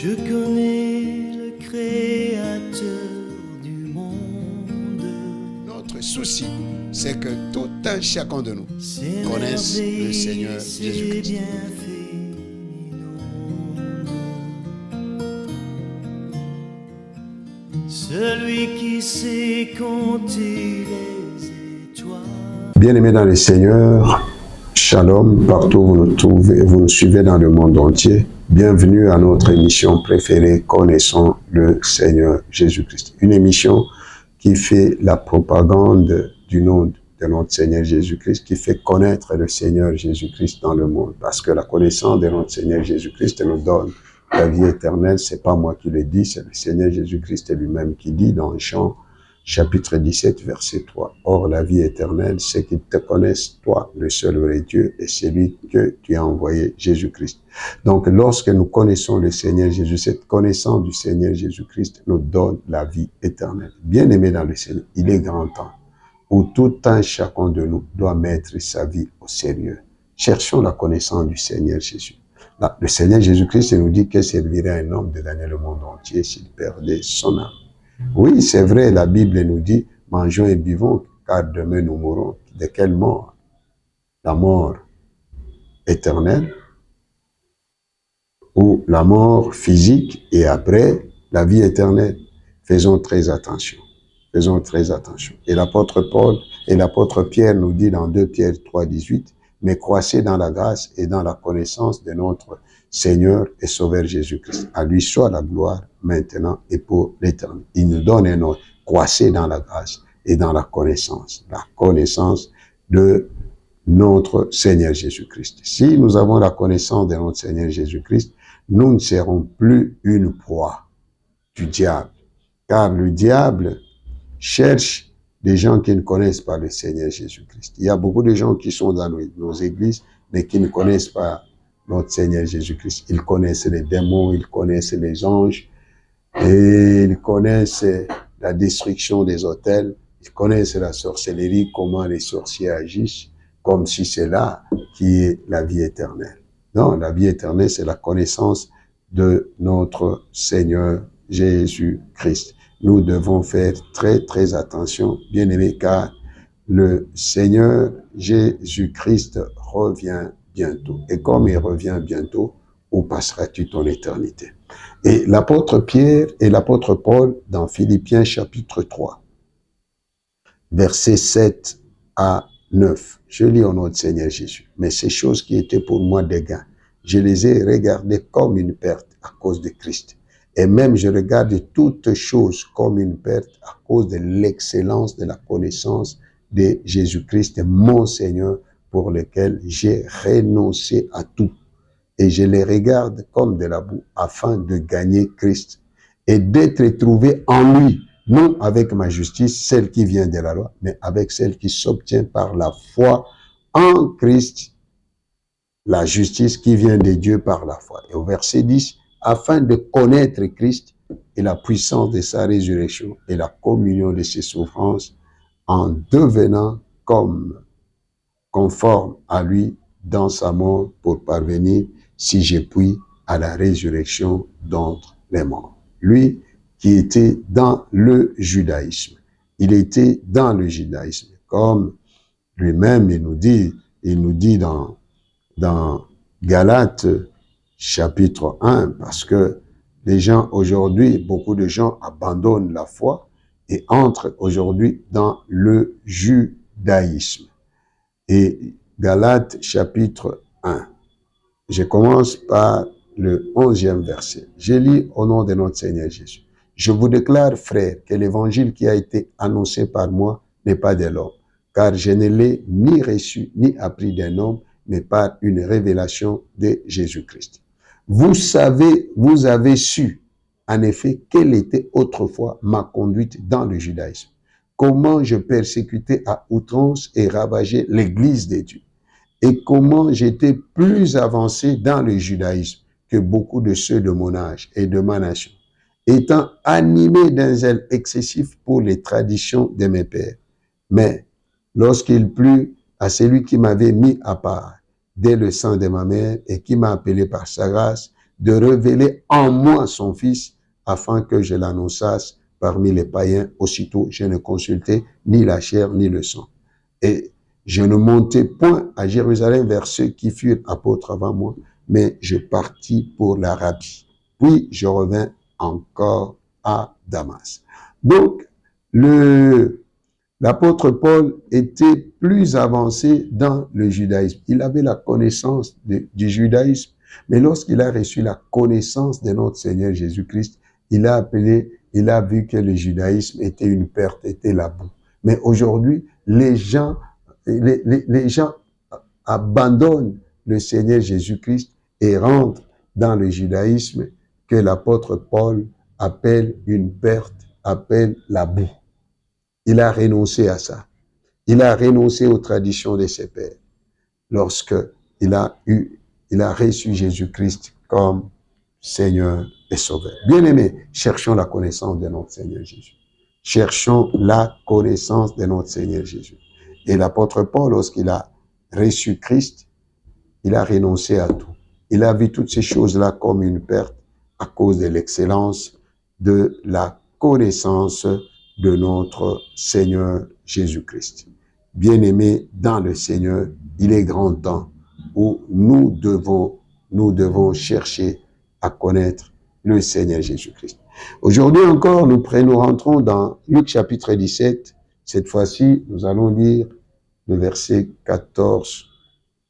Je connais le Créateur du monde. Notre souci, c'est que tout un chacun de nous connaisse le Seigneur Jésus-Christ. Celui qui sait compter les étoiles. Bien-aimés dans le Seigneur, Shalom, partout où vous nous trouvez, vous nous suivez dans le monde entier. Bienvenue à notre émission préférée, Connaissons le Seigneur Jésus-Christ. Une émission qui fait la propagande du nom de notre Seigneur Jésus-Christ, qui fait connaître le Seigneur Jésus-Christ dans le monde. Parce que la connaissance de notre Seigneur Jésus-Christ nous donne la vie éternelle. C'est pas moi qui le dis, c'est le Seigneur Jésus-Christ lui-même qui dit dans Jean chapitre 17, verset 3. Or, la vie éternelle, c'est qu'ils te connaissent, toi, le seul vrai Dieu, et celui que tu as envoyé, Jésus-Christ. Donc, lorsque nous connaissons le Seigneur Jésus, cette connaissance du Seigneur Jésus-Christ nous donne la vie éternelle. Bien-aimé dans le Seigneur, il est grand temps où tout un chacun de nous doit mettre sa vie au sérieux. Cherchons la connaissance du Seigneur Jésus. Là, le Seigneur Jésus-Christ nous dit que servirait un homme de gagner le monde entier s'il perdait son âme. Oui, c'est vrai, la Bible nous dit, mangeons et buvons, car demain nous mourrons. De quelle mort? La mort éternelle ou la mort physique et après la vie éternelle. Faisons très attention. Faisons très attention. Et l'apôtre Paul et l'apôtre Pierre nous dit dans 2 Pierre 3, 18, mais croissez dans la grâce et dans la connaissance de notre Seigneur et Sauveur Jésus-Christ. À lui soit la gloire maintenant et pour l'éternité. Il nous donne un nom, croissez dans la grâce et dans la connaissance de notre Seigneur Jésus-Christ. Si nous avons la connaissance de notre Seigneur Jésus-Christ, nous ne serons plus une proie du diable. Car le diable cherche des gens qui ne connaissent pas le Seigneur Jésus-Christ. Il y a beaucoup de gens qui sont dans nos églises, mais qui ne connaissent pas notre Seigneur Jésus-Christ. Ils connaissent les démons, ils connaissent les anges, et ils connaissent la destruction des autels, ils connaissent la sorcellerie, comment les sorciers agissent, comme si c'est là qui est la vie éternelle. Non, la vie éternelle, c'est la connaissance de notre Seigneur Jésus-Christ. Nous devons faire très, très attention, bien-aimés, car le Seigneur Jésus-Christ revient bientôt. Et comme il revient bientôt, où passeras-tu ton éternité? Et l'apôtre Pierre et l'apôtre Paul, dans Philippiens chapitre 3, versets 7 à 9, je lis au nom de Seigneur Jésus. Mais ces choses qui étaient pour moi des gains, je les ai regardées comme une perte à cause de Christ. Et même je regarde toutes choses comme une perte à cause de l'excellence de la connaissance de Jésus-Christ, mon Seigneur, pour lequel j'ai renoncé à tout. Et je les regarde comme de la boue afin de gagner Christ et d'être trouvé en lui, non avec ma justice, celle qui vient de la loi, mais avec celle qui s'obtient par la foi en Christ, la justice qui vient de Dieu par la foi. Et au verset 10, afin de connaître Christ et la puissance de sa résurrection et la communion de ses souffrances, en devenant conforme à lui dans sa mort pour parvenir, si je puis, à la résurrection d'entre les morts. Lui qui était dans le judaïsme. Il était dans le judaïsme. Comme lui-même, il nous dit dans Galates chapitre 1, parce que les gens aujourd'hui, beaucoup de gens abandonnent la foi et entrent aujourd'hui dans le judaïsme. Et Galates chapitre 1, je commence par le 11e verset. Je lis au nom de notre Seigneur Jésus. Je vous déclare, frères, que l'évangile qui a été annoncé par moi n'est pas de l'homme, car je ne l'ai ni reçu ni appris d'un homme, mais par une révélation de Jésus-Christ. Vous avez su, en effet, quelle était autrefois ma conduite dans le judaïsme. Comment je persécutais à outrance et ravageais l'église de Dieu. Et comment j'étais plus avancé dans le judaïsme que beaucoup de ceux de mon âge et de ma nation, étant animé d'un zèle excessif pour les traditions de mes pères. Mais lorsqu'il plut à celui qui m'avait mis à part dès le sang de ma mère et qui m'a appelé par sa grâce de révéler en moi son Fils, afin que je l'annonçasse parmi les païens. Aussitôt, je ne consultais ni la chair ni le sang. Et je ne montai point à Jérusalem vers ceux qui furent apôtres avant moi, mais je partis pour l'Arabie. Puis je revins encore à Damas. Donc, l'apôtre Paul était plus avancé dans le judaïsme. Il avait la connaissance du judaïsme, mais lorsqu'il a reçu la connaissance de notre Seigneur Jésus-Christ, il a vu que le judaïsme était une perte, était la boue. Mais aujourd'hui, les gens abandonnent le Seigneur Jésus-Christ et rentrent dans le judaïsme que l'apôtre Paul appelle une perte, appelle la boue. Il a renoncé à ça. Il a renoncé aux traditions de ses pères lorsque il a reçu Jésus-Christ comme Seigneur et Sauveur. Bien-aimés, cherchons la connaissance de notre Seigneur Jésus. Cherchons la connaissance de notre Seigneur Jésus. Et l'apôtre Paul, lorsqu'il a reçu Christ, il a renoncé à tout. Il a vu toutes ces choses-là comme une perte à cause de l'excellence de la connaissance de notre Seigneur Jésus-Christ. Bien-aimés dans le Seigneur, il est grand temps où nous devons chercher à connaître le Seigneur Jésus-Christ. Aujourd'hui encore, nous rentrons dans Luc chapitre 17. Cette fois-ci, nous allons lire le verset 14.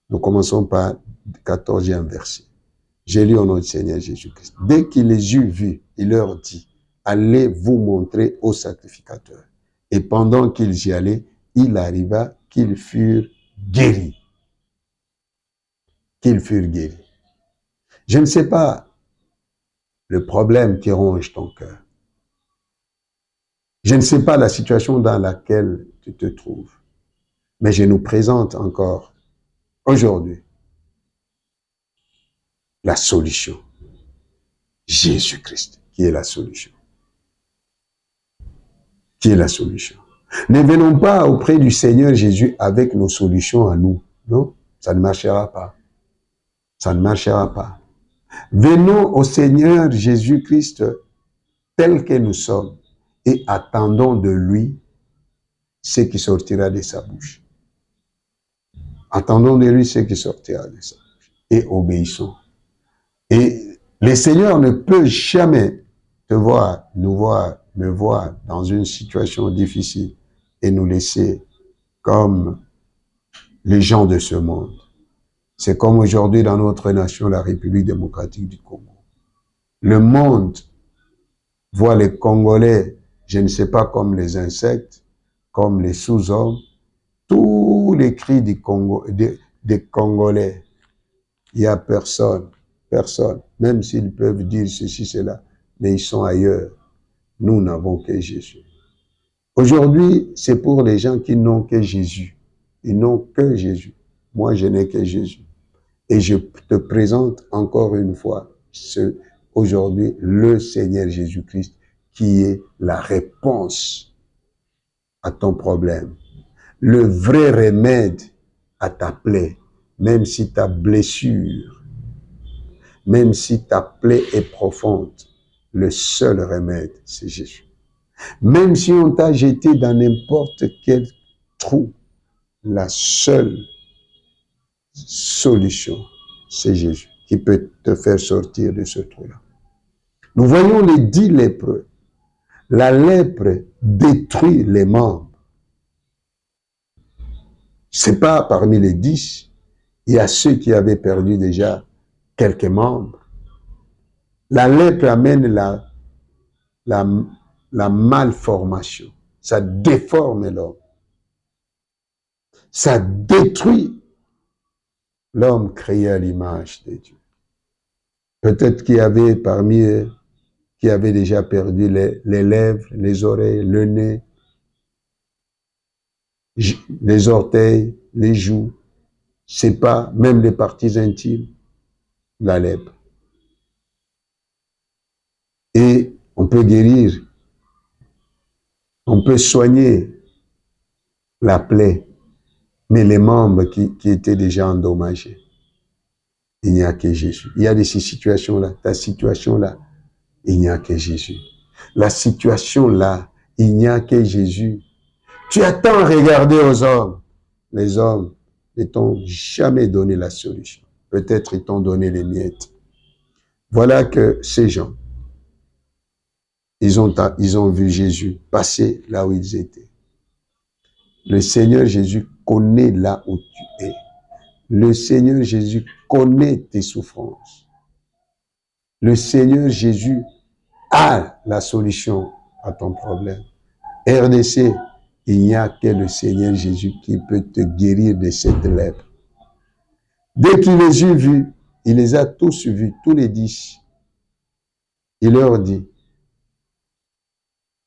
Nous commençons par le 14e verset. J'ai lu au nom du Seigneur Jésus-Christ. Dès qu'il les eut vus, il leur dit, allez vous montrer au sacrificateur. Et pendant qu'ils y allaient, il arriva qu'ils furent guéris. Qu'ils furent guéris. Je ne sais pas le problème qui ronge ton cœur. Je ne sais pas la situation dans laquelle tu te trouves. Mais je nous présente encore aujourd'hui la solution. Jésus-Christ, qui est la solution. Qui est la solution. Ne venons pas auprès du Seigneur Jésus avec nos solutions à nous. Non, ça ne marchera pas. Ça ne marchera pas. Venons au Seigneur Jésus-Christ tel que nous sommes et attendons de lui ce qui sortira de sa bouche. Attendons de lui ce qui sortira de sa bouche et obéissons. Et le Seigneur ne peut jamais me voir dans une situation difficile et nous laisser comme les gens de ce monde. C'est comme aujourd'hui dans notre nation, la République démocratique du Congo. Le monde voit les Congolais, je ne sais pas, comme les insectes, comme les sous-hommes. Tous les cris des Congolais, il n'y a personne, même s'ils peuvent dire ceci, cela, mais ils sont ailleurs. Nous n'avons que Jésus. Aujourd'hui, c'est pour les gens qui n'ont que Jésus. Ils n'ont que Jésus. Moi, je n'ai que Jésus. Et je te présente encore une fois aujourd'hui le Seigneur Jésus-Christ qui est la réponse à ton problème. Le vrai remède à ta plaie, même si ta blessure, même si ta plaie est profonde, le seul remède, c'est Jésus. Même si on t'a jeté dans n'importe quel trou, la seule solution, c'est Jésus qui peut te faire sortir de ce trou-là. Nous voyons les 10 lépreux. La lèpre détruit les membres. C'est pas parmi les 10, il y a ceux qui avaient perdu déjà quelques membres. La lèpre amène la malformation. Ça déforme l'homme. Ça détruit l'homme créé à l'image de Dieu. Peut-être qu'il y avait parmi eux qui avaient déjà perdu les lèvres, les oreilles, le nez, les orteils, les joues. C'est pas même les parties intimes, la lèpre. Et on peut guérir, on peut soigner la plaie, mais les membres qui étaient déjà endommagés. il n'y a que Jésus. Il y a de ces situations-là, ta situation-là, il n'y a que Jésus. La situation-là, il n'y a que Jésus. Tu as tant regardé aux hommes. Les hommes ne t'ont jamais donné la solution. Peut-être ils t'ont donné les miettes. Voilà que ces gens, ils ont vu Jésus passer là où ils étaient. Le Seigneur Jésus connaît là où tu es. Le Seigneur Jésus connaît tes souffrances. Le Seigneur Jésus a la solution à ton problème. RDC, il n'y a que le Seigneur Jésus qui peut te guérir de cette lèpre. Dès qu'il les eut vus, il les a tous vus, tous les 10. Il leur dit,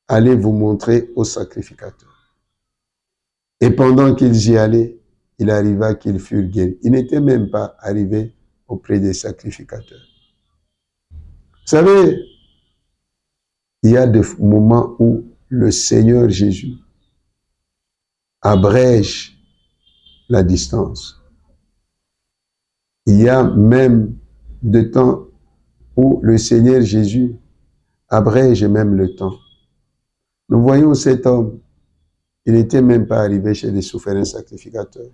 allez vous montrer au sacrificateur. Et pendant qu'ils y allaient, il arriva qu'ils furent guéris. Ils n'étaient même pas arrivés auprès des sacrificateurs. Vous savez, il y a des moments où le Seigneur Jésus abrège la distance. Il y a même des temps où le Seigneur Jésus abrège même le temps. Nous voyons cet homme, il n'était même pas arrivé chez les souverains sacrificateurs.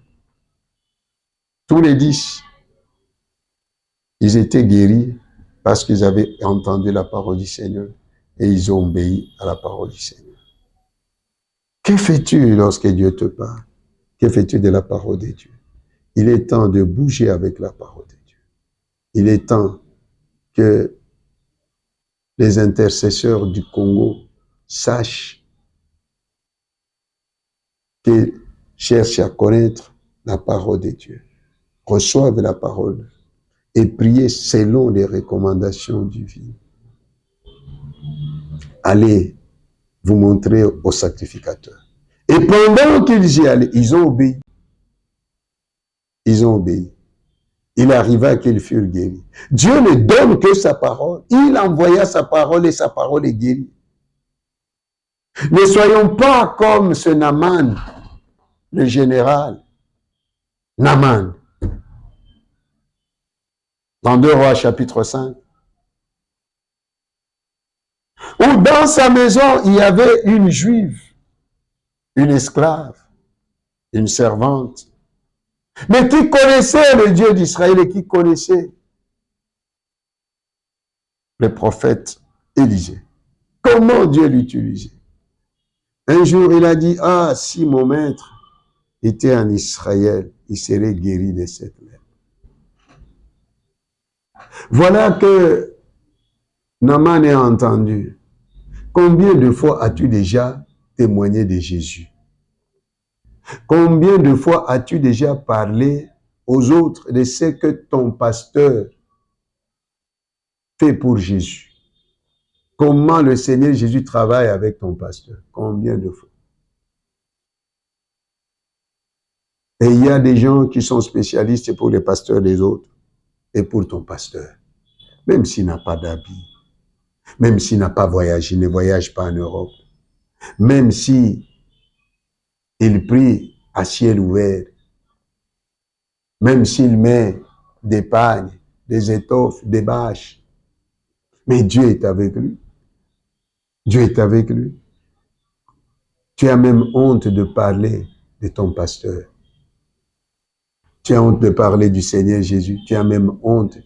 Tous les 10, ils étaient guéris parce qu'ils avaient entendu la parole du Seigneur et ils ont obéi à la parole du Seigneur. Que fais-tu lorsque Dieu te parle? Que fais-tu de la parole de Dieu? Il est temps de bouger avec la parole de Dieu. Il est temps que les intercesseurs du Congo sachent qu'ils cherchent à connaître la parole de Dieu, reçoivent la parole et prier selon les recommandations divines. Allez vous montrer aux sacrificateurs. Et pendant qu'ils y allaient, ils ont obéi. Ils ont obéi. Il arriva qu'ils furent guéris. Dieu ne donne que sa parole. Il envoya sa parole et sa parole est guérie. Ne soyons pas comme ce Naaman, le général. Naaman. Dans 2 Rois chapitre 5. Où dans sa maison, il y avait une juive, une esclave, une servante, mais qui connaissait le Dieu d'Israël et qui connaissait le prophète Élisée. Comment Dieu l'utilisait. Un jour, il a dit, ah, si mon maître était en Israël, il serait guéri de cette lèpre. Voilà que Naaman a entendu. Combien de fois as-tu déjà témoigné de Jésus? Combien de fois as-tu déjà parlé aux autres de ce que ton pasteur fait pour Jésus? Comment le Seigneur Jésus travaille avec ton pasteur? Combien de fois? Et il y a des gens qui sont spécialistes pour les pasteurs des autres et pour ton pasteur. Même s'il n'a pas d'habit, même s'il n'a pas voyagé, il ne voyage pas en Europe, même si il prie à ciel ouvert, même s'il met des pagnes, des étoffes, des bâches, mais Dieu est avec lui. Dieu est avec lui. Tu as même honte de parler de ton pasteur. Tu as honte de parler du Seigneur Jésus. Tu as même honte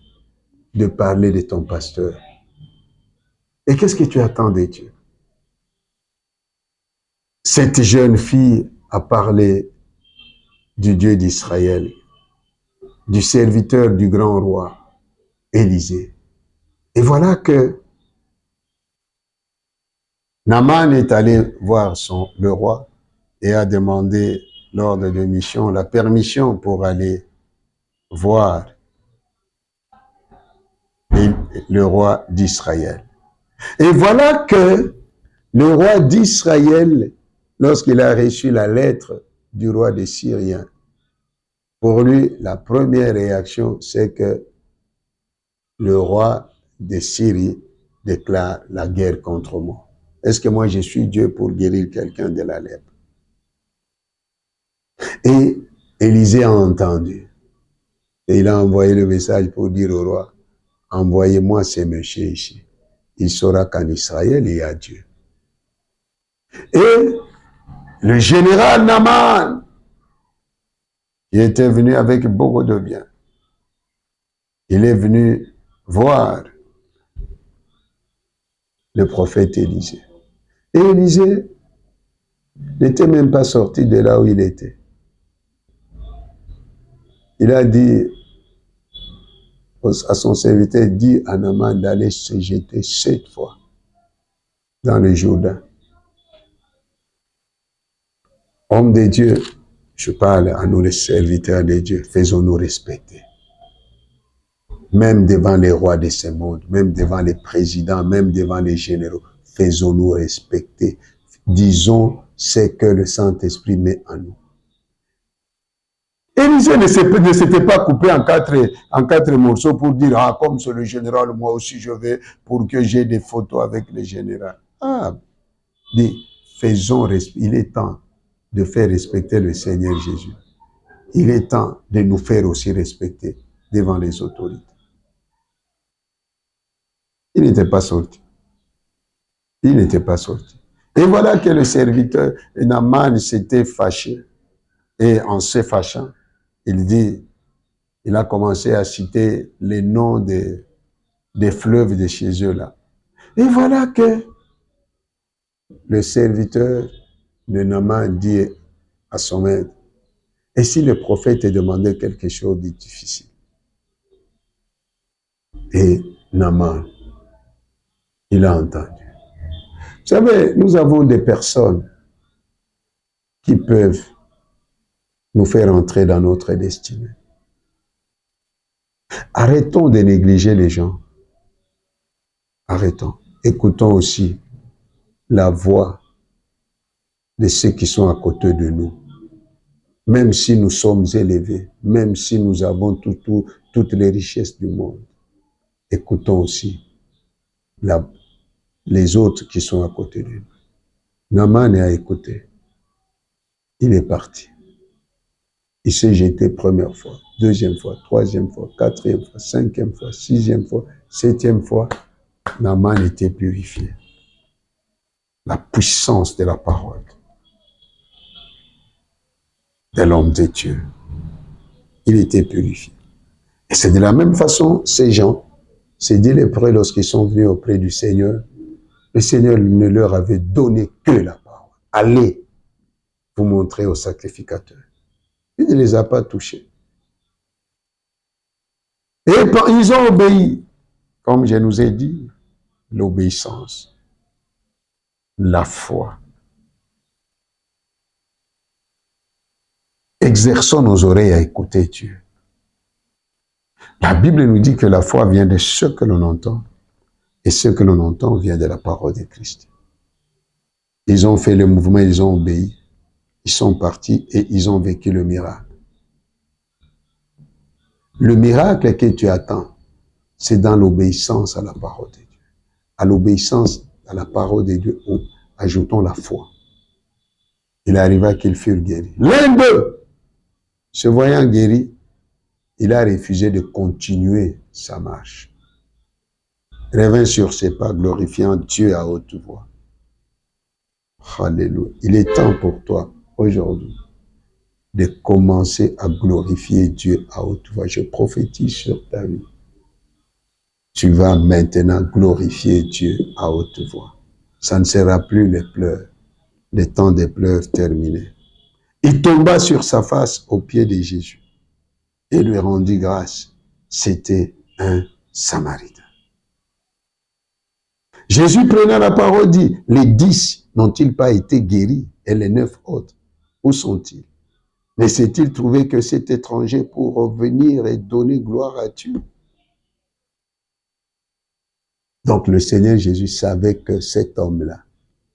de parler de ton pasteur. Et qu'est-ce que tu attends de Dieu? Cette jeune fille a parlé du Dieu d'Israël, du serviteur du grand roi, Élisée. Et voilà que Naaman est allé voir le roi et a demandé l'ordre de mission, la permission pour aller voir le roi d'Israël. Et voilà que le roi d'Israël, lorsqu'il a reçu la lettre du roi des Syriens, pour lui, la première réaction, c'est que le roi de Syrie déclare la guerre contre moi. Est-ce que moi je suis Dieu pour guérir quelqu'un de la lèpre? Et Élisée a entendu. Et il a envoyé le message pour dire au roi, envoyez-moi ces messieurs ici. Il saura qu'en Israël, il y a Dieu. Et le général Naaman, il était venu avec beaucoup de bien. Il est venu voir le prophète Élisée. Et Élisée n'était même pas sorti de là où il était. Il a dit à son serviteur, dit à Naaman d'aller se jeter 7 fois dans le Jourdain. Hommes de Dieu, je parle à nous les serviteurs de Dieu, faisons-nous respecter. Même devant les rois de ce monde, même devant les présidents, même devant les généraux, faisons-nous respecter. Disons ce que le Saint-Esprit met en nous. Élisée ne s'était pas coupé en quatre morceaux pour dire, ah, comme c'est le général, moi aussi je vais pour que j'ai des photos avec le général. Ah, dit, il est temps de faire respecter le Seigneur Jésus. Il est temps de nous faire aussi respecter devant les autorités. Il n'était pas sorti. Il n'était pas sorti. Et voilà que le serviteur Naaman s'était fâché. Et en se fâchant, il a commencé à citer les noms des fleuves de chez eux là. Et voilà que le serviteur de Naaman dit à son maître, et si le prophète te demandait quelque chose de difficile? Et Naaman, il a entendu. Vous savez, nous avons des personnes qui peuvent nous faire entrer dans notre destinée. Arrêtons de négliger les gens. Arrêtons. Écoutons aussi la voix de ceux qui sont à côté de nous. Même si nous sommes élevés, même si nous avons toutes les richesses du monde, écoutons aussi les autres qui sont à côté de nous. Naaman a écouté. Il est parti. Il s'est jeté première fois, deuxième fois, troisième fois, quatrième fois, cinquième fois, sixième fois, septième fois. Naaman était purifié. La puissance de la parole de l'homme de Dieu. Il était purifié. Et c'est de la même façon, ces gens, ces 10 lépreux, lorsqu'ils sont venus auprès du Seigneur, le Seigneur ne leur avait donné que la parole. Allez vous montrer au sacrificateur. Il ne les a pas touchés. Et ils ont obéi. Comme je nous ai dit, l'obéissance, la foi. Exerçons nos oreilles à écouter Dieu. La Bible nous dit que la foi vient de ce que l'on entend. Et ce que l'on entend vient de la parole de Christ. Ils ont fait le mouvement, ils ont obéi. Ils sont partis et ils ont vécu le miracle. Le miracle que tu attends, c'est dans l'obéissance à la parole de Dieu. À l'obéissance à la parole de Dieu, ajoutons la foi. Il arriva qu'ils furent guéris. L'un d'eux, se voyant guéri, il a refusé de continuer sa marche. Revint sur ses pas, glorifiant Dieu à haute voix. Alléluia. Il est temps pour toi, aujourd'hui, de commencer à glorifier Dieu à haute voix. Je prophétise sur ta vie. Tu vas maintenant glorifier Dieu à haute voix. Ça ne sera plus les pleurs. Les temps des pleurs terminés. Il tomba sur sa face aux pieds de Jésus et lui rendit grâce. C'était un Samaritain. Jésus prenant la parole dit, les 10 n'ont-ils pas été guéris et les 9 autres, où sont-ils? Laissait-il trouver que cet étranger pour revenir et donner gloire à Dieu? Donc le Seigneur Jésus savait que cet homme-là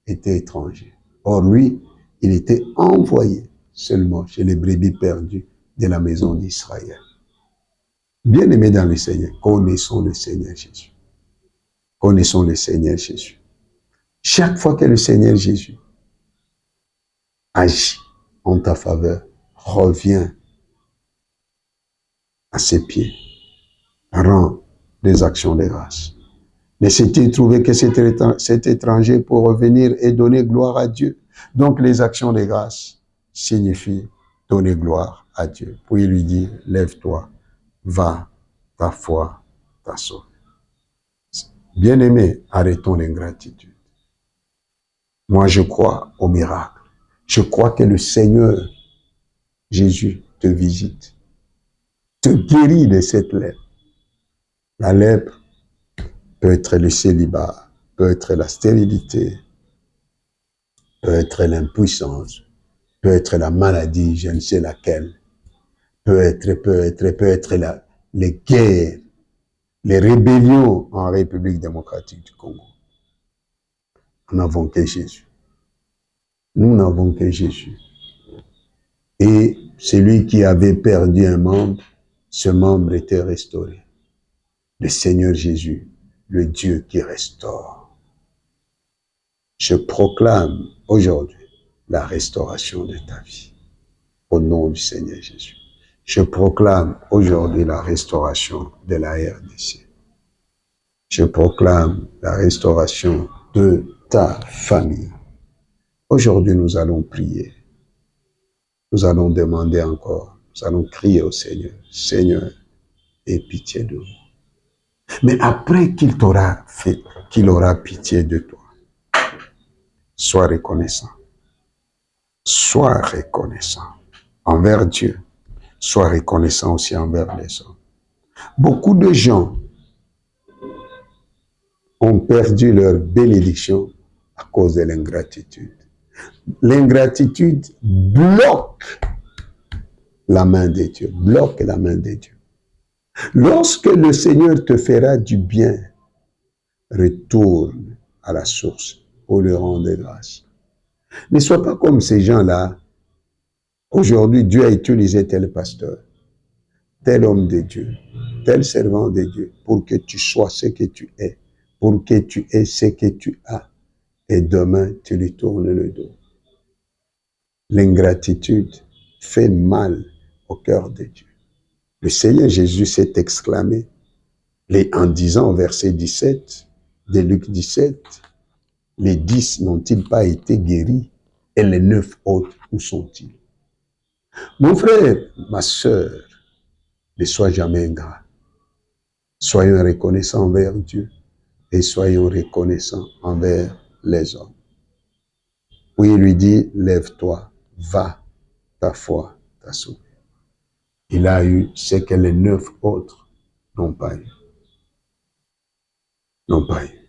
était étranger. Or lui, il était envoyé seulement chez les brebis perdues de la maison d'Israël. Bien-aimés dans le Seigneur, connaissons le Seigneur Jésus. Connaissons le Seigneur Jésus. Chaque fois que le Seigneur Jésus agit en ta faveur, reviens à ses pieds. Rends des actions de grâce. Laissez-t-il trouver que cet étranger pour revenir et donner gloire à Dieu. Donc les actions de grâce signifient donner gloire à Dieu. Puis lui dire, lève-toi, va, ta foi t'a sauvé. Bien-aimé, arrêtons l'ingratitude. Moi, je crois au miracle. Je crois que le Seigneur Jésus te visite, te guérit de cette lèpre. La lèpre peut être le célibat, peut être la stérilité, peut être l'impuissance, peut être la maladie, je ne sais laquelle, peut être les guerres, les rébellions en République démocratique du Congo. Nous n'avons que Jésus. Nous n'avons que Jésus. Et celui qui avait perdu un membre, ce membre était restauré. Le Seigneur Jésus, le Dieu qui restaure. Je proclame aujourd'hui la restauration de ta vie. Au nom du Seigneur Jésus. Je proclame aujourd'hui la restauration de la RDC. Je proclame la restauration de ta famille. Aujourd'hui, nous allons prier. Nous allons demander encore. Nous allons crier au Seigneur. Seigneur, aie pitié de nous. Mais après qu'il t'aura fait, qu'il aura pitié de toi, sois reconnaissant. Sois reconnaissant envers Dieu. Sois reconnaissant aussi envers les hommes. Beaucoup de gens ont perdu leur bénédiction à cause de l'ingratitude. L'ingratitude bloque la main de Dieu, bloque la main de Dieu. Lorsque le Seigneur te fera du bien, retourne à la source pour lui rendre grâce. Ne sois pas comme ces gens-là. Aujourd'hui, Dieu a utilisé tel pasteur, tel homme de Dieu, tel servant de Dieu, pour que tu sois ce que tu es, pour que tu aies ce que tu as. Et demain, tu lui tournes le dos. L'ingratitude fait mal au cœur de Dieu. Le Seigneur Jésus s'est exclamé en disant au verset 17 de Luc 17, les 10 n'ont-ils pas été guéris et les 9 autres, où sont-ils? Mon frère, ma sœur, ne sois jamais ingrat. Soyons reconnaissants envers Dieu et soyons reconnaissants envers les hommes. Puis il lui dit, lève-toi, va, ta foi t'a sauvé. Il a eu ce que les 9 autres n'ont pas eu. N'ont pas eu.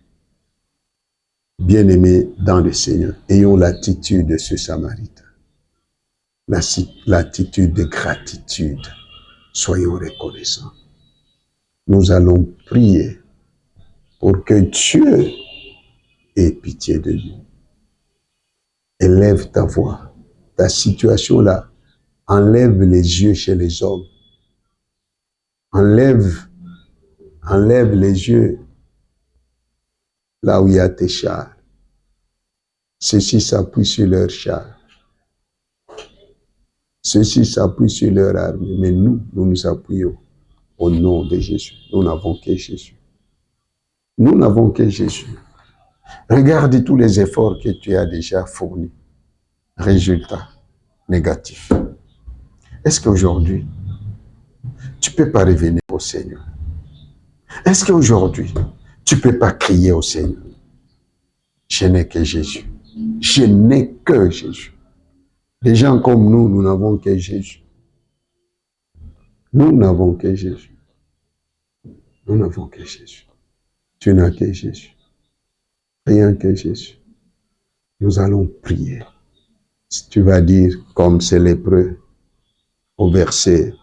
Bien-aimés dans le Seigneur, ayons l'attitude de ce Samaritain. L'attitude de gratitude. Soyons reconnaissants. Nous allons prier pour que Dieu ait pitié de nous. Élève ta voix. Ta situation là, enlève les yeux chez les hommes. Enlève les yeux là où il y a tes chars. Ceux-ci s'appuient sur leurs chars. Ceux-ci s'appuient sur leur armée. Mais nous nous appuyons au nom de Jésus. Nous n'avons que Jésus. Nous n'avons que Jésus. Regarde tous les efforts que tu as déjà fournis. Résultat négatif. Est-ce qu'aujourd'hui, tu ne peux pas revenir au Seigneur? Est-ce qu'aujourd'hui, tu ne peux pas crier au Seigneur? Je n'ai que Jésus. Je n'ai que Jésus. Des gens comme nous n'avons que Jésus. Nous n'avons que Jésus. Nous n'avons que Jésus. Tu n'as que Jésus. Rien que Jésus. Nous allons prier. Si tu vas dire, comme c'est lépreux, au verset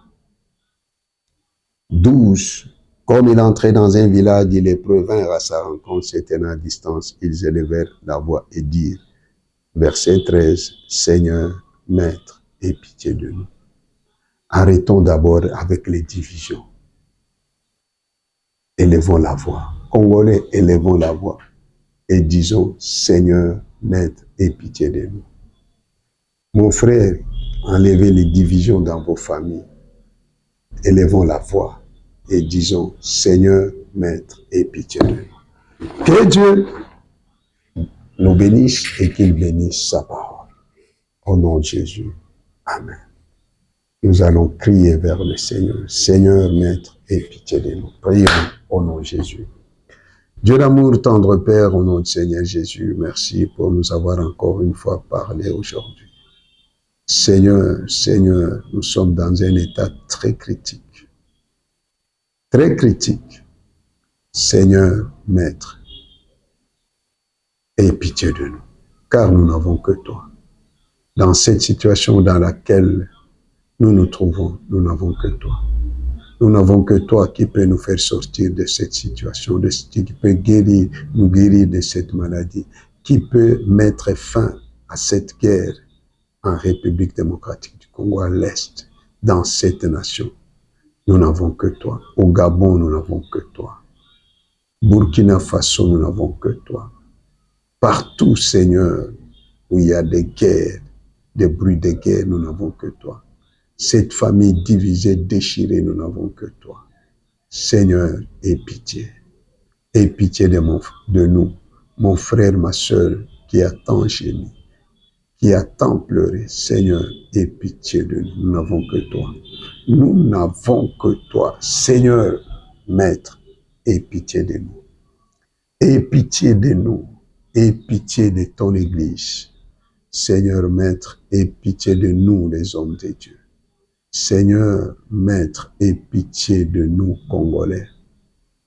12, comme il entrait dans un village, les lépreux vinrent à sa rencontre, s'étaient à distance, ils élevèrent la voix et dirent, verset 13, Seigneur, Maître, aie pitié de nous. Arrêtons d'abord avec les divisions. Élevons la voix. Congolais, élevons la voix. Et disons, Seigneur, Maître, aie pitié de nous. Mon frère, enlevez les divisions dans vos familles. élevons la voix et disons, Seigneur, Maître, aie pitié de nous. Que Dieu nous bénisse et qu'il bénisse sa parole. Au nom de Jésus. Amen. Nous allons crier vers le Seigneur. Seigneur, Maître, aie pitié de nous. Prions au nom de Jésus. Dieu d'amour, tendre Père, au nom du Seigneur Jésus, merci pour nous avoir encore une fois parlé aujourd'hui. Seigneur, Seigneur, nous sommes dans un état très critique. Très critique. Seigneur, Maître, aie pitié de nous, car nous n'avons que toi. Dans cette situation dans laquelle nous nous trouvons, nous n'avons que toi. Nous n'avons que toi qui peut nous faire sortir de cette situation, qui peut nous guérir de cette maladie, qui peut mettre fin à cette guerre en République démocratique du Congo à l'Est, dans cette nation. Nous n'avons que toi. Au Gabon, nous n'avons que toi. Burkina Faso, nous n'avons que toi. Partout, Seigneur, où il y a des guerres, des bruits de guerre, nous n'avons que toi. Cette famille divisée, déchirée, nous n'avons que toi. Seigneur, aie pitié. Aie pitié de nous, mon frère, ma soeur, qui a tant gémi, qui a tant pleuré. Seigneur, aie pitié de nous. Nous n'avons que toi. Nous n'avons que toi. Seigneur, Maître, aie pitié de nous. Aie pitié de nous. Aie pitié de ton Église. Seigneur, Maître, aie pitié de nous, les hommes de Dieu. Seigneur, Maître, aie pitié de nous, Congolais.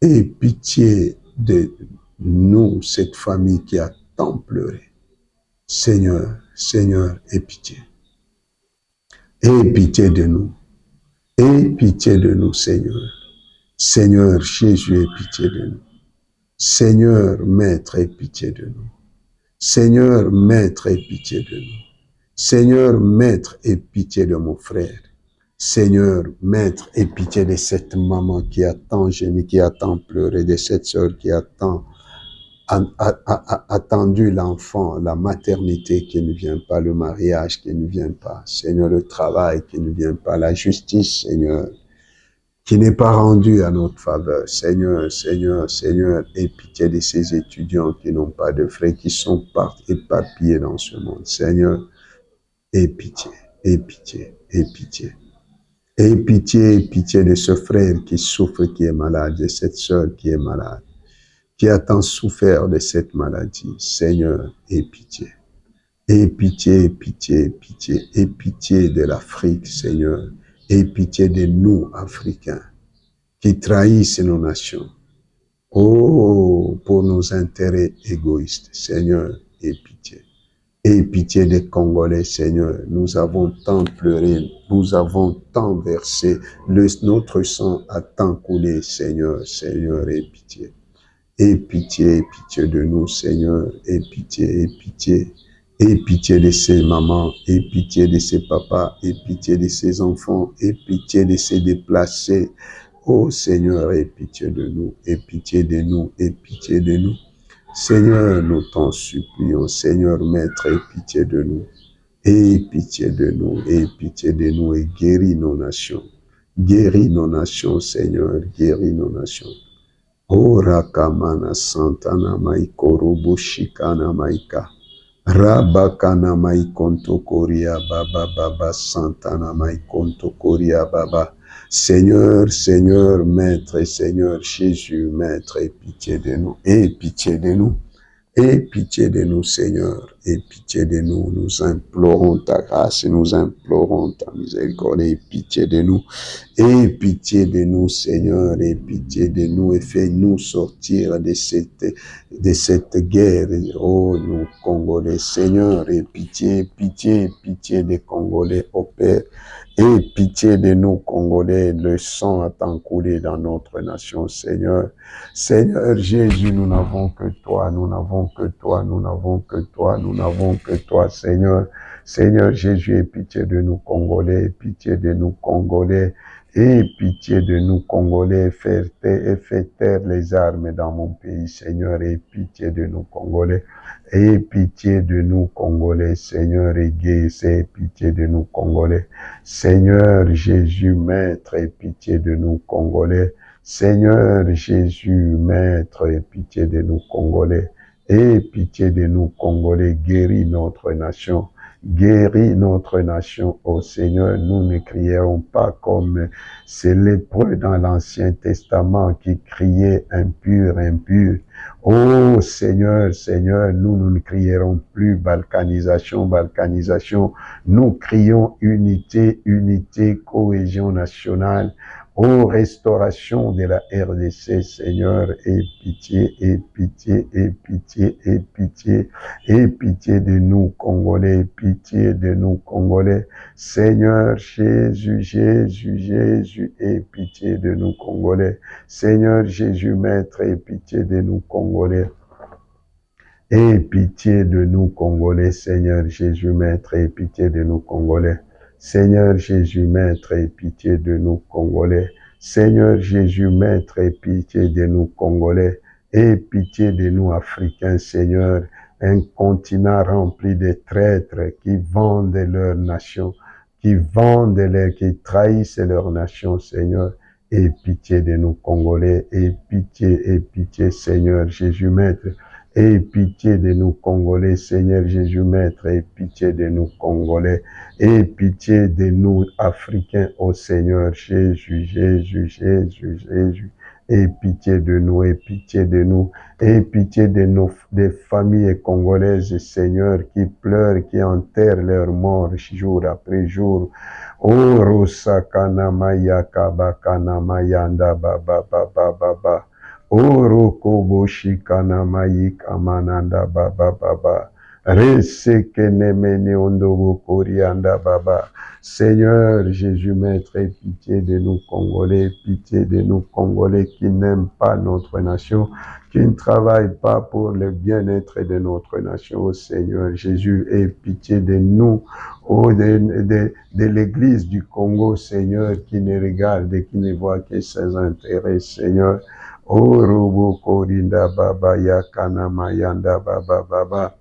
Aie pitié de nous, cette famille qui a tant pleuré. Seigneur, Seigneur, aie pitié. Aie pitié de nous. Aie pitié de nous, Seigneur. Seigneur, Jésus, aie pitié de nous. Seigneur, Maître, aie pitié de nous. Seigneur, Maître, aie pitié de nous. Seigneur, Maître, aie pitié de mon frère. Seigneur, Maître, aie pitié de cette maman qui a tant gémi, qui a tant pleuré, de cette sœur qui a tant attendu l'enfant, la maternité qui ne vient pas, le mariage qui ne vient pas. Seigneur, le travail qui ne vient pas, la justice, Seigneur, qui n'est pas rendue à notre faveur. Seigneur, Seigneur, Seigneur, aie pitié de ces étudiants qui n'ont pas de frais, qui sont éparpillés dans ce monde. Seigneur, aie pitié, aie pitié, aie pitié. Aie pitié de ce frère qui souffre, qui est malade, de cette sœur qui est malade, qui a tant souffert de cette maladie. Seigneur, aie pitié. Aie pitié, pitié, pitié. Aie pitié de l'Afrique, Seigneur. Aie pitié de nous, Africains, qui trahissent nos nations. Oh, pour nos intérêts égoïstes. Seigneur, aie pitié. Aie pitié des Congolais, Seigneur. Nous avons tant pleuré, nous avons tant versé, notre sang a tant coulé, Seigneur. Seigneur, aie pitié. Aie pitié, pitié de nous, Seigneur. Aie pitié, aie pitié. Aie pitié de ces mamans, aie pitié de ces papas, aie pitié de ces enfants, aie pitié de ces déplacés. Oh Seigneur, aie pitié de nous, aie pitié de nous, aie pitié de nous. Seigneur, nous t'en supplions. Seigneur, Maître, aie pitié de nous. Aie pitié de nous, aie pitié de nous et guéris nos nations. Guéris nos nations, Seigneur, guéris nos nations. Oh Rakamana Santana Maiko Robushikana Maika. Rabakana Maikonto Koria Baba Baba Santana Maikonto Koria Baba. Seigneur, Seigneur, Maître et Seigneur Jésus, Maître, aie pitié de nous, aie pitié de nous, aie pitié de nous, Seigneur, aie pitié de nous. Nous implorons ta grâce, nous implorons ta miséricorde, aie pitié de nous, aie pitié de nous, Seigneur, aie pitié de nous et fais-nous sortir de cette guerre. Oh, nous Congolais, Seigneur, aie pitié, pitié, pitié des Congolais, oh Père. Aie pitié de nous, Congolais, le sang a tant coulé dans notre nation, Seigneur. Seigneur Jésus, nous n'avons que toi, nous n'avons que toi, nous n'avons que toi, nous n'avons que toi, Seigneur. Seigneur Jésus, aie pitié de nous, Congolais, aie pitié de nous, Congolais. Aie pitié de nous, Congolais, et fais taire les armes dans mon pays, Seigneur. Aie pitié de nous, Congolais. Aie pitié de nous, Congolais, Seigneur, aie pitié de nous, Congolais. Seigneur Jésus, Maître, aie pitié de nous, Congolais. Seigneur Jésus, Maître, aie pitié de nous, Congolais. Aie pitié de nous, Congolais, guéris notre nation. Guéris notre nation, ô Seigneur. Nous ne crierons pas comme ces lépreux dans l'Ancien Testament qui criaient impur, impur. Ô Seigneur, Seigneur, nous ne crierons plus balkanisation, balkanisation. Nous crions unité, unité, cohésion nationale. Ô restauration de la RDC, Seigneur, aie pitié, aie pitié, aie pitié, aie pitié, aie pitié de nous, Congolais, pitié de nous, Congolais. Seigneur Jésus, Jésus, Jésus, aie pitié de nous, Congolais. Seigneur Jésus, Maître, aie pitié de nous, Congolais. Aie pitié de nous, Congolais, Seigneur Jésus, Maître, aie pitié de nous, Congolais. Seigneur Jésus, Maître, aie pitié de nous, Congolais. Seigneur Jésus, Maître, aie pitié de nous, Congolais. Aie pitié de nous, Africains, Seigneur. Un continent rempli de traîtres qui vendent leur nation, qui trahissent leur nation, Seigneur. Aie pitié de nous, Congolais. Aie pitié, Seigneur Jésus, Maître. Aie pitié de nous, Congolais, Seigneur Jésus, Maître, aie pitié de nous, Congolais. Aie pitié de nous, Africains, ô Seigneur Jésus, Jésus, Jésus, Jésus. Aie pitié de nous, aie pitié de nous. Aie pitié de des familles congolaises, Seigneur, qui pleurent, qui enterrent leurs morts jour après jour. O Rosakana Maya Kabakana Mayanda Baba Baba Baba. Oroko Shikana Mayika Mananda Baba Baba. Reseke Nemene Ondobo Korianda Baba. Seigneur Jésus, Maître, aie pitié de nous Congolais, pitié de nous Congolais qui n'aiment pas notre nation, qui ne travaillent pas pour le bien-être de notre nation. Seigneur Jésus, aie pitié de nous, de l'Église du Congo, Seigneur, qui ne regarde et qui ne voit que ses intérêts, Seigneur. Orobo Korinda Baba Yakana Mayanda Baba Baba.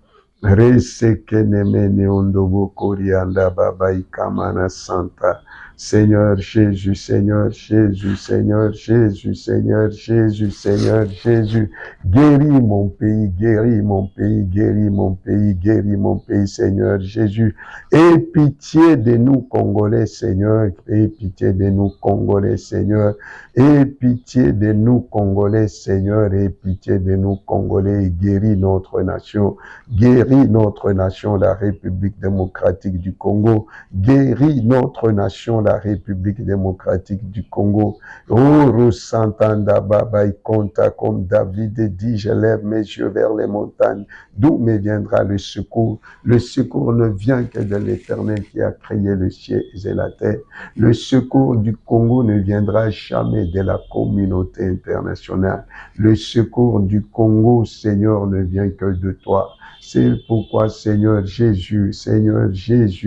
Reseke Nemene Ondobo Korianda Baba Ikamana Santa. Seigneur Jésus, Seigneur Jésus, Seigneur Jésus, Seigneur Jésus, Seigneur Jésus. Guéris mon pays, guéris mon pays, guéris mon pays, guéris mon pays, Seigneur Jésus. Aie pitié de nous Congolais, Seigneur. Aie pitié de nous Congolais, Seigneur. Aie pitié de nous Congolais, Seigneur. Aie pitié de nous Congolais et guéris notre nation. Guéris notre nation, la République démocratique du Congo. Guéris notre nation, la République démocratique du Congo. Oh, Santanda Baba Ikonta, comme David dit, je lève mes yeux vers les montagnes. D'où me viendra le secours? Le secours ne vient que de l'Éternel qui a créé le ciel et la terre. Le secours du Congo ne viendra jamais de la communauté internationale. Le secours du Congo, Seigneur, ne vient que de toi. C'est pourquoi, Seigneur Jésus,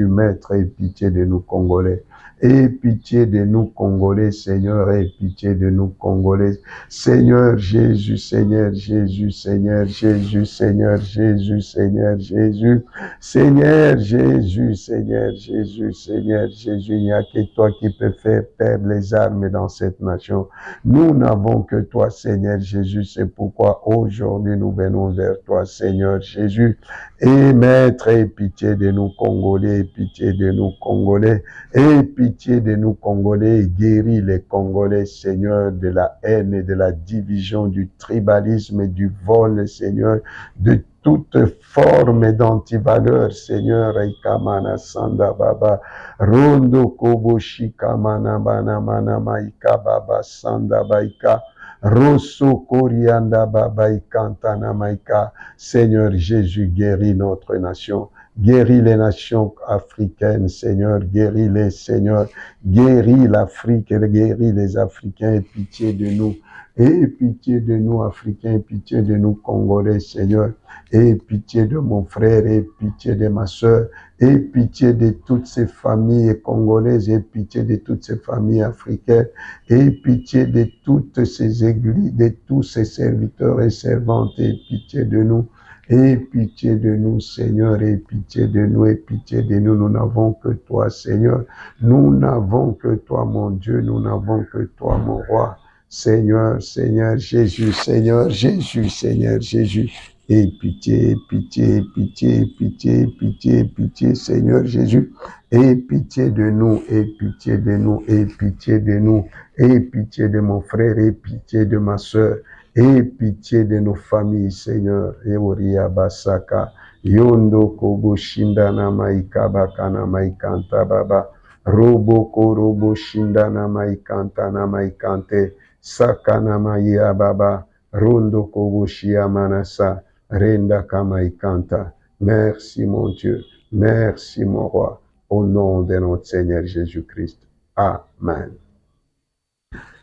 Maître, aie pitié de nous Congolais. Aie pitié de nous Congolais, Seigneur, aie pitié de nous Congolais. Seigneur Jésus, Seigneur Jésus, Seigneur Jésus, Seigneur Jésus, Seigneur Jésus, Seigneur Jésus, Seigneur Jésus, Seigneur Jésus, il n'y a que toi qui peux faire perdre les armes dans cette nation. Nous n'avons que toi, Seigneur Jésus, c'est pourquoi aujourd'hui nous venons vers toi, Seigneur Jésus. Et Maître, aie pitié de nous Congolais, aie pitié de nous Congolais, aie pitié de nous Congolais, et guéris les Congolais, Seigneur, de la haine et de la division, du tribalisme et du vol, Seigneur, de toute forme d'antivaleur, Seigneur, Ikamana Sanda Baba, Rondo Koboshi Kamana Bana Mana Maika Baba Sanda Baika, Rosso Korianda Baba Ikantana Maika. Seigneur Jésus, guéris notre nation. Guéris les nations africaines, Seigneur, guéris-les, Seigneur, guéris l'Afrique, guéris les Africains, aie pitié de nous. Aie pitié de nous, Africains, pitié de nous, Congolais, Seigneur. Aie pitié de mon frère, aie pitié de ma soeur. Aie pitié de toutes ces familles congolaises, aie pitié de toutes ces familles africaines. Aie pitié de toutes ces églises, de tous ces serviteurs et servantes. Aie pitié de nous. Aie pitié de nous, Seigneur, aie pitié de nous, aie pitié de nous. Nous n'avons que toi, Seigneur. Nous n'avons que toi, mon Dieu. Nous n'avons que toi, mon roi. Seigneur, Seigneur Jésus, Seigneur Jésus, Seigneur Jésus. Aie pitié, pitié, pitié, pitié, pitié, pitié, Seigneur Jésus. Aie pitié de nous, aie pitié de nous, aie pitié de nous. Aie pitié de mon frère, aie pitié de ma soeur. Aie pitié de nos familles, Seigneur. Eoria Basaka. Yondo Kobo Shindana Maikaba Kana Maikanta Baba. Robo Korobo Shindana Maikanta na Maikante. Sakana Maya Baba. Rondo Kobo Shia Manasa. Renda Kamaikanta. Merci mon Dieu. Merci mon roi. Au nom de notre Seigneur Jésus-Christ. Amen.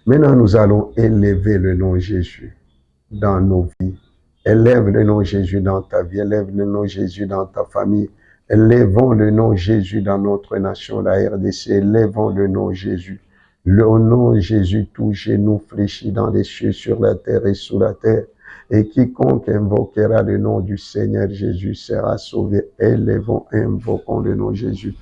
Maintenant, nous allons élever le nom Jésus dans nos vies. Élève le nom Jésus dans ta vie, élève le nom Jésus dans ta famille. Élevons le nom Jésus dans notre nation, la RDC. Élevons le nom Jésus. Le nom Jésus, tout genou fléchit dans les cieux, sur la terre et sous la terre. Et quiconque invoquera le nom du Seigneur Jésus sera sauvé. Élevons, invoquons le nom Jésus.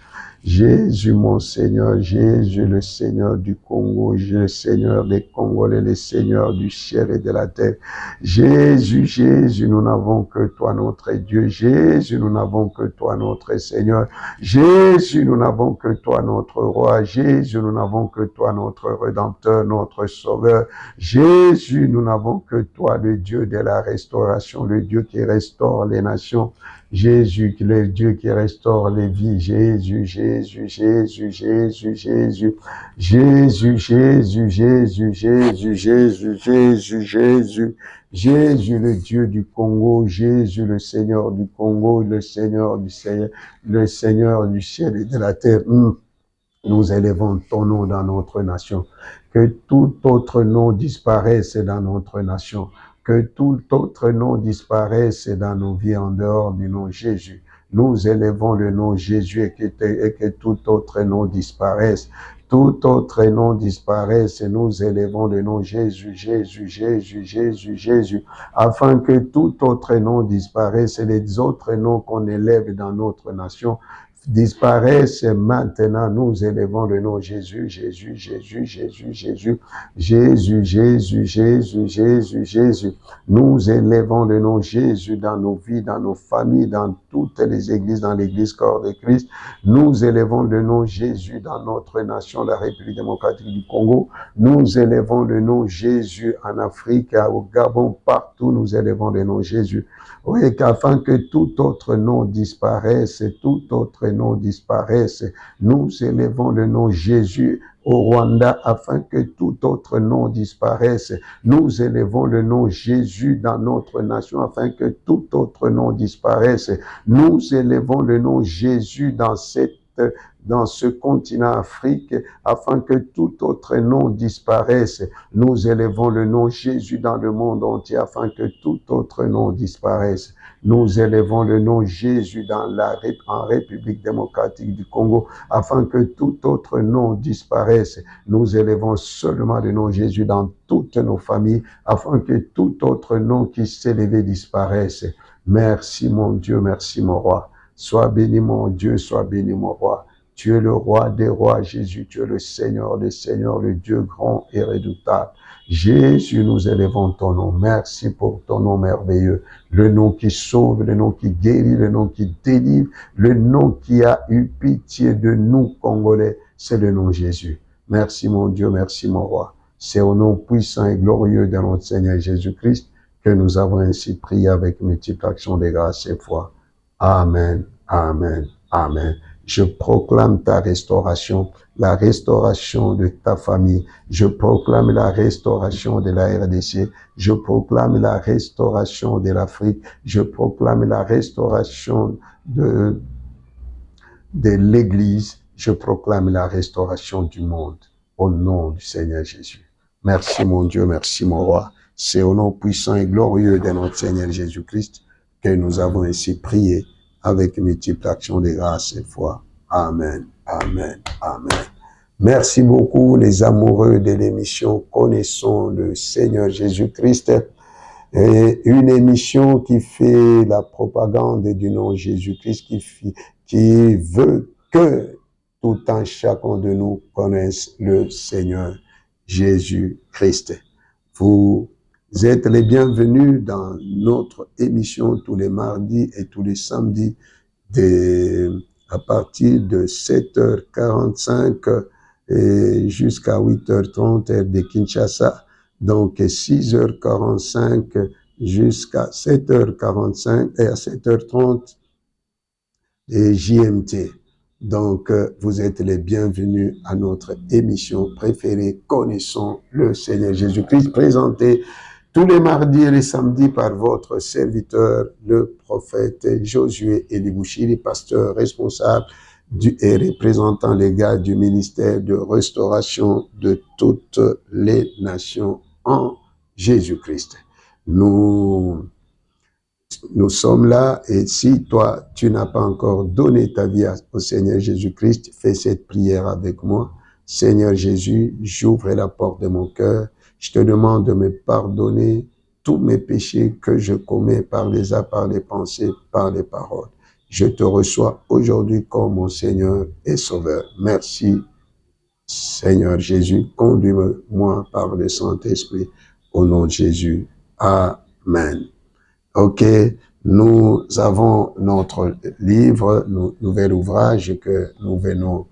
Jésus, mon Seigneur, Jésus, le Seigneur du Congo, le Seigneur des Congolais, le Seigneur du ciel et de la terre. Jésus, Jésus, nous n'avons que toi, notre Dieu. Jésus, nous n'avons que toi, notre Seigneur. Jésus, nous n'avons que toi, notre roi. Jésus, nous n'avons que toi, notre Rédempteur, notre Sauveur. Jésus, nous n'avons que toi, le Dieu de la restauration, le Dieu qui restaure les nations. Jésus, le Dieu qui restaure les vies. Jésus, Jésus, Jésus, Jésus, Jésus. Jésus, Jésus, Jésus, Jésus, Jésus, Jésus, Jésus. Jésus, le Dieu du Congo. Jésus, le Seigneur du Congo, le Seigneur du ciel, le Seigneur du ciel et de la terre. Nous élevons ton nom dans notre nation. Que tout autre nom disparaisse dans notre nation. Que tout autre nom disparaisse dans nos vies en dehors du nom Jésus. Nous élevons le nom Jésus et que tout autre nom disparaisse. Tout autre nom disparaisse et nous élevons le nom Jésus, Jésus, Jésus, Jésus, Jésus, afin que tout autre nom disparaisse et les autres noms qu'on élève dans notre nation disparaissent maintenant. Nous élevons le nom Jésus, Jésus, Jésus, Jésus, Jésus, Jésus, Jésus, Jésus, Jésus, Jésus. Nous élevons le nom Jésus dans nos vies, dans nos familles, dans toutes les églises, dans l'église corps de Christ. Nous élevons le nom Jésus dans notre nation, la République démocratique du Congo. Nous élevons le nom Jésus en Afrique, au Gabon, partout nous élevons le nom Jésus. Oui, qu'afin que tout autre nom disparaisse, tout autre nom disparaisse, nous élevons le nom Jésus au Rwanda afin que tout autre nom disparaisse. Nous élevons le nom Jésus dans notre nation afin que tout autre nom disparaisse. Nous élevons le nom Jésus dans ce continent Afrique, afin que tout autre nom disparaisse. Nous élevons le nom Jésus dans le monde entier, afin que tout autre nom disparaisse. Nous élevons le nom Jésus en République démocratique du Congo, afin que tout autre nom disparaisse. Nous élevons seulement le nom Jésus dans toutes nos familles, afin que tout autre nom qui s'est élevé disparaisse. Merci mon Dieu, merci mon roi. Sois béni mon Dieu, sois béni mon roi. Tu es le roi des rois, Jésus, tu es le Seigneur des seigneurs, le Dieu grand et redoutable. Jésus, nous élevons ton nom. Merci pour ton nom merveilleux. Le nom qui sauve, le nom qui guérit, le nom qui délivre, le nom qui a eu pitié de nous, Congolais, c'est le nom Jésus. Merci mon Dieu, merci mon roi. C'est au nom puissant et glorieux de notre Seigneur Jésus-Christ que nous avons ainsi prié avec multiples actions de grâce et foi. Amen, amen, amen. Je proclame ta restauration, la restauration de ta famille. Je proclame la restauration de la RDC. Je proclame la restauration de l'Afrique. Je proclame la restauration de l'Église. Je proclame la restauration du monde. Au nom du Seigneur Jésus. Merci mon Dieu, merci mon roi. C'est au nom puissant et glorieux de notre Seigneur Jésus-Christ que nous avons ainsi prié avec multiples actions de grâce et foi. Amen, amen, amen. Merci beaucoup les amoureux de l'émission Connaissons le Seigneur Jésus-Christ. Et une émission qui fait la propagande du nom Jésus-Christ, qui veut que tout un chacun de nous connaisse le Seigneur Jésus-Christ. Vous êtes les bienvenus dans notre émission tous les mardis et tous les samedis à partir de 7h45 jusqu'à 8h30 heure de Kinshasa. Donc 6h45 jusqu'à 7h45 et à 7h30 et JMT. Donc vous êtes les bienvenus à notre émission préférée Connaissons le Seigneur Jésus-Christ, présentée tous les mardis et les samedis par votre serviteur, le prophète Josué Elibouchiri, pasteur responsable et représentant légal du ministère de restauration de toutes les nations en Jésus-Christ. Nous sommes là et si toi, tu n'as pas encore donné ta vie au Seigneur Jésus-Christ, fais cette prière avec moi. Seigneur Jésus, j'ouvre la porte de mon cœur. Je te demande de me pardonner tous mes péchés que je commets par les actes, par les pensées, par les paroles. Je te reçois aujourd'hui comme mon Seigneur et Sauveur. Merci, Seigneur Jésus. Conduis-moi par le Saint-Esprit. Au nom de Jésus. Amen. Ok, nous avons notre livre, nouvel ouvrage que nous venons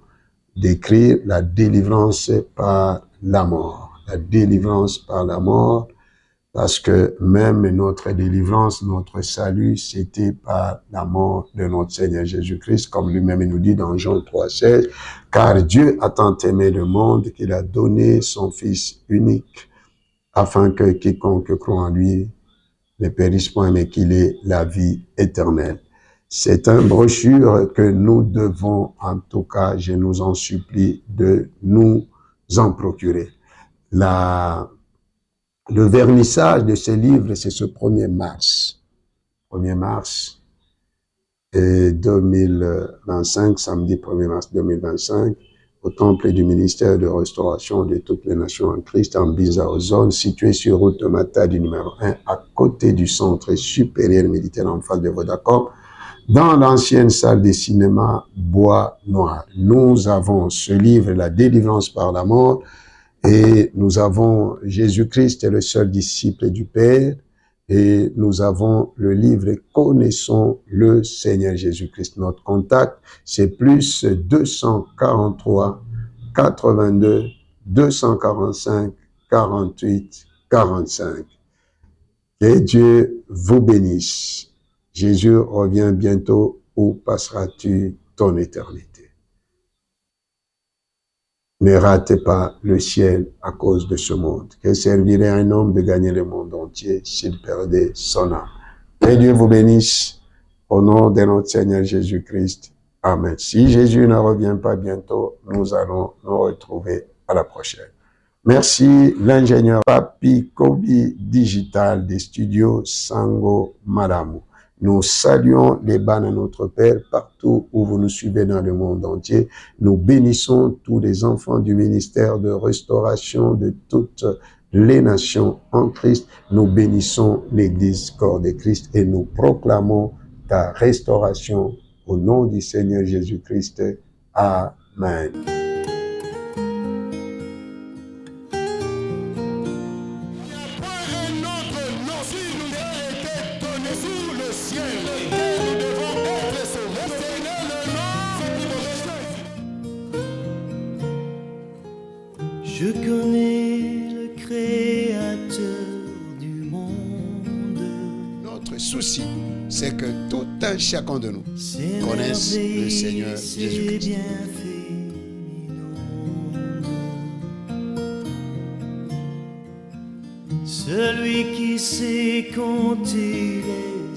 d'écrire, La délivrance par la mort. La délivrance par la mort. Parce que même notre délivrance, notre salut, c'était par la mort de notre Seigneur Jésus-Christ, comme lui-même nous dit dans Jean 3,16, car Dieu a tant aimé le monde qu'il a donné son Fils unique, afin que quiconque croit en lui ne périsse point, mais qu'il ait la vie éternelle. C'est une brochure que nous devons, en tout cas, je nous en supplie, de nous en procurer. Le vernissage de ce livre, c'est ce 1er mars. 1er mars 2025, samedi 1er mars 2025, au temple du ministère de restauration de toutes les nations en Christ, en Bizaozone, situé sur route de Matadi numéro 1, à côté du centre supérieur militaire en face de Vodacom, dans l'ancienne salle de cinéma Bois Noir. Nous avons ce livre, La délivrance par la mort, et nous avons Jésus-Christ est le seul disciple du Père, et nous avons le livre Connaissons le Seigneur Jésus-Christ. Notre contact, c'est plus 243 82 245 48 45. Que Dieu vous bénisse. Jésus revient bientôt. Où passeras-tu ton éternité? Ne ratez pas le ciel à cause de ce monde. Que servirait un homme de gagner le monde entier s'il perdait son âme? Que Dieu vous bénisse au nom de notre Seigneur Jésus-Christ. Amen. Si Jésus ne revient pas bientôt, nous allons nous retrouver à la prochaine. Merci l'ingénieur Papi Kobi Digital des studios Sango Malamu. Nous saluons les bans à notre Père partout où vous nous suivez dans le monde entier. Nous bénissons tous les enfants du ministère de restauration de toutes les nations en Christ. Nous bénissons l'Église corps de Christ et nous proclamons ta restauration au nom du Seigneur Jésus-Christ. Amen. Je connais le Créateur du monde. Notre souci, c'est que tout un chacun de nous connaisse le Seigneur Jésus-Christ. Celui qui sait compter les